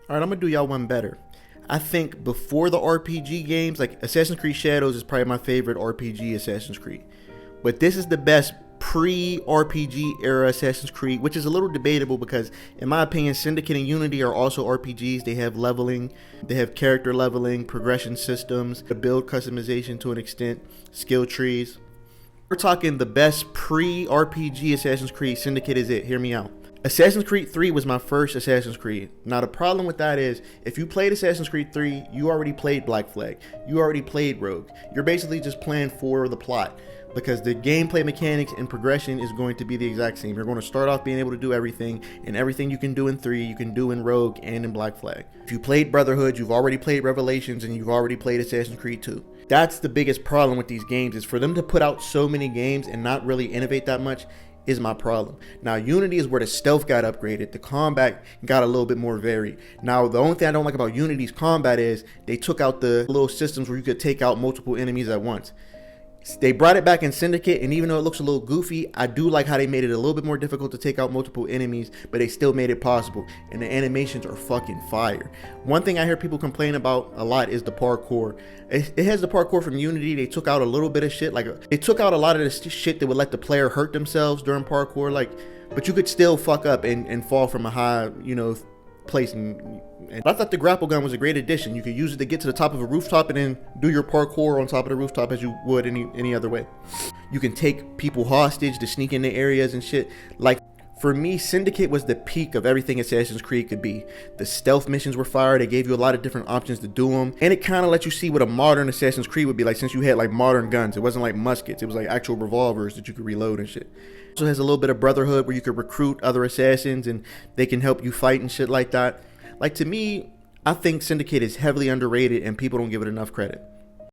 All right, I'm gonna do y'all one better. I think before the RPG games, like Assassin's Creed Shadows is probably my favorite RPG Assassin's Creed. But this is the best pre-RPG era Assassin's Creed, which is a little debatable because, in my opinion, Syndicate and Unity are also RPGs. They have leveling, they have character leveling, progression systems, build customization to an extent, skill trees. We're talking the best pre-RPG Assassin's Creed. Syndicate is it. Hear me out. Assassin's Creed 3 was my first Assassin's Creed. Now the problem with that is, if you played Assassin's Creed 3, you already played Black Flag. You already played Rogue. You're basically just playing for the plot, because the gameplay mechanics and progression is going to be the exact same. You're going to start off being able to do everything, and everything you can do in 3, you can do in Rogue and in Black Flag. If you played Brotherhood, you've already played Revelations, and you've already played Assassin's Creed 2. That's the biggest problem with these games, is for them to put out so many games and not really innovate that much is my problem. Now Unity is where the stealth got upgraded, the combat got a little bit more varied. Now the only thing I don't like about Unity's combat is they took out the little systems where you could take out multiple enemies at once. They brought it back in Syndicate, and even though it looks a little goofy, I do like how they made it a little bit more difficult to take out multiple enemies, but they still made it possible, and the animations are fucking fire. One thing I hear people complain about a lot is the parkour. It has the parkour from Unity. They took out a little bit of shit, like they took out a lot of the shit that would let the player hurt themselves during parkour, like, but you could still fuck up and fall from a high, place. And I thought the grapple gun was a great addition. You could use it to get to the top of a rooftop and then do your parkour on top of the rooftop as you would any other way. You can take people hostage to sneak into areas and shit. Like, for me, Syndicate was the peak of everything Assassin's Creed could be. The stealth missions were fire. They gave you a lot of different options to do them, and it kind of let you see what a modern Assassin's Creed would be like, since you had like modern guns. It wasn't like muskets. It was like actual revolvers that you could reload and shit. It also has a little bit of Brotherhood where you could recruit other assassins and they can help you fight and shit like that. Like, to me, I think Syndicate is heavily underrated and people don't give it enough credit.